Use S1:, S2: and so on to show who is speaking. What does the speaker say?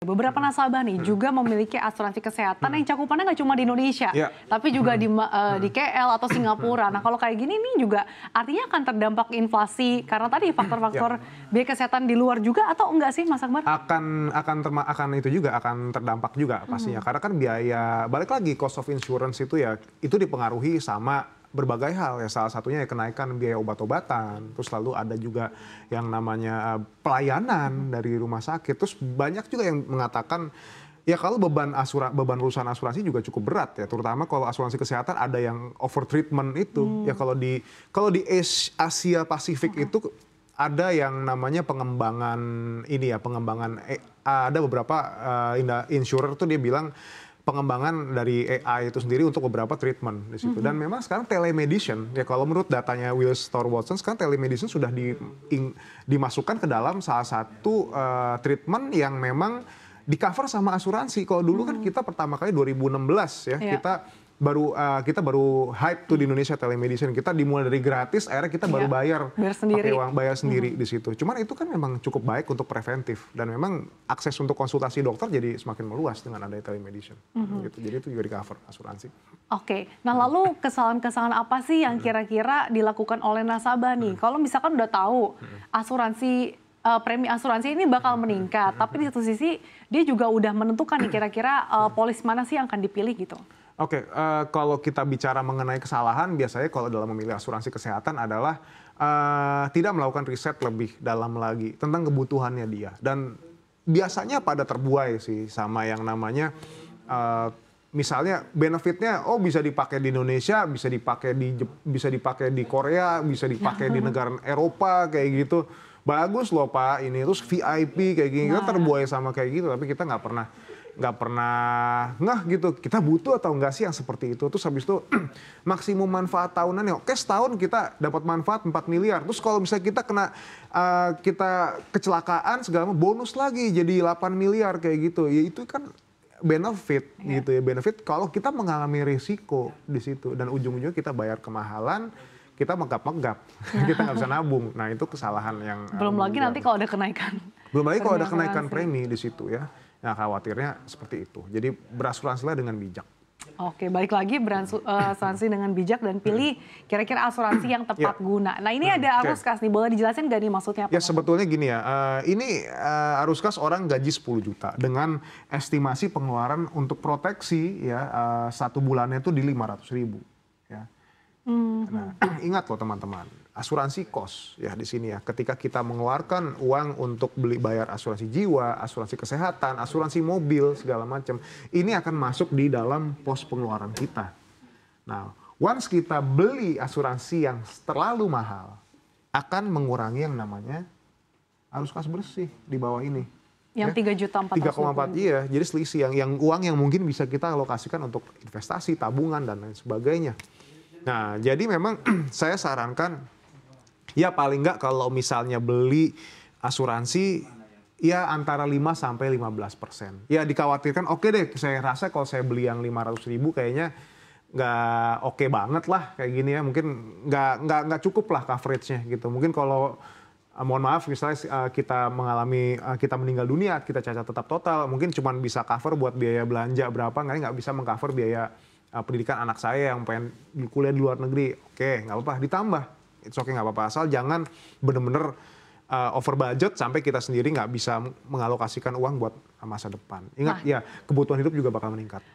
S1: beberapa nasabah nih juga memiliki asuransi kesehatan yang cakupannya nggak cuma di Indonesia, tapi juga di KL atau Singapura. Nah kalau kayak gini nih juga artinya akan terdampak inflasi karena tadi faktor-faktor biaya kesehatan di luar juga atau enggak sih Mas Akbar?
S2: Akan itu juga akan terdampak juga pastinya. Karena kan biaya, balik lagi cost of insurance itu ya, itu dipengaruhi sama berbagai hal ya, salah satunya ya kenaikan biaya obat-obatan, terus lalu ada juga yang namanya pelayanan dari rumah sakit, terus banyak juga yang mengatakan ya kalau beban urusan asuransi juga cukup berat ya, terutama kalau asuransi kesehatan ada yang over treatment itu ya, kalau di Asia Pasifik itu ada yang namanya pengembangan ini ya, ada beberapa insurer tuh dia bilang pengembangan dari AI itu sendiri untuk beberapa treatment di situ. Dan memang sekarang telemedicine, ya kalau menurut datanya Willis Towers Watson, sekarang telemedicine sudah dimasukkan ke dalam salah satu treatment yang memang di-cover sama asuransi. Kalau dulu kan kita pertama kali 2016 ya, kita baru hype tuh di Indonesia telemedicine. Kita dimulai dari gratis, akhirnya kita baru bayar pakai uang bayar sendiri di situ. Cuman itu kan memang cukup baik untuk preventif, dan memang akses untuk konsultasi dokter jadi semakin meluas dengan adanya telemedicine. Gitu. Jadi itu juga di-cover asuransi.
S1: Oke, nah lalu kesalahan-kesalahan apa sih yang kira-kira dilakukan oleh nasabah nih? Kalau misalkan udah tahu asuransi premi asuransi ini bakal meningkat, tapi di satu sisi dia juga udah menentukan nih kira-kira polis mana sih yang akan dipilih gitu.
S2: Oke, kalau kita bicara mengenai kesalahan, biasanya kalau dalam memilih asuransi kesehatan adalah tidak melakukan riset lebih dalam lagi tentang kebutuhannya dia. Dan biasanya pada terbuai sih sama yang namanya, misalnya benefitnya, bisa dipakai di Indonesia, bisa dipakai di Korea, bisa dipakai di negara Eropa kayak gitu. Bagus loh Pak ini, terus VIP kayak gini, kita terbuai sama kayak gitu, tapi kita nggak pernah gitu, kita butuh atau enggak sih yang seperti itu. Terus habis itu maksimum manfaat tahunannya, oke setahun kita dapat manfaat 4 miliar. Terus kalau misalnya kita kita kecelakaan segala macam, bonus lagi jadi 8 miliar kayak gitu. Ya itu kan benefit gitu ya, benefit kalau kita mengalami risiko di situ dan ujung-ujungnya kita bayar kemahalan, kita menggap-menggap, kita nggak bisa nabung. Nah itu kesalahan yang
S1: belum lagi nanti kalau ada kenaikan.
S2: Belum lagi kalau ada kenaikan premi di situ ya. Nah khawatirnya seperti itu. Jadi berasuransilah dengan bijak.
S1: Oke, balik lagi berasuransi dengan bijak dan pilih kira-kira asuransi yang tepat guna. Nah ini ada arus kas nih, boleh dijelasin nggak nih maksudnya apa?
S2: Ya sebetulnya gini ya, ini arus kas orang gaji 10 juta dengan estimasi pengeluaran untuk proteksi ya satu bulannya itu di 500.000 ya. Nah, ingat loh teman-teman, asuransi kos ya di sini ya. Ketika kita mengeluarkan uang untuk bayar asuransi jiwa, asuransi kesehatan, asuransi mobil segala macam, ini akan masuk di dalam pos pengeluaran kita. Nah, once kita beli asuransi yang terlalu mahal, akan mengurangi yang namanya arus kas bersih di bawah ini.
S1: Yang 3,4 juta.
S2: Iya, jadi selisih yang uang yang mungkin bisa kita alokasikan untuk investasi, tabungan dan lain sebagainya. Nah, jadi memang saya sarankan ya paling nggak kalau misalnya beli asuransi ya antara 5-15%. Ya dikhawatirkan oke deh, saya rasa kalau saya beli yang 500.000 kayaknya nggak oke banget lah kayak gini ya. Mungkin nggak cukup lah coveragenya gitu. Mungkin kalau mohon maaf misalnya kita meninggal dunia, kita cacat tetap total, mungkin cuma bisa cover buat biaya belanja berapa, nggak bisa mengcover biaya pendidikan anak saya yang pengen kuliah di luar negeri. Oke, nggak apa-apa, ditambah. It's okay, nggak apa-apa. Asal jangan bener-bener over budget sampai kita sendiri nggak bisa mengalokasikan uang buat masa depan. Ingat ya, kebutuhan hidup juga bakal meningkat.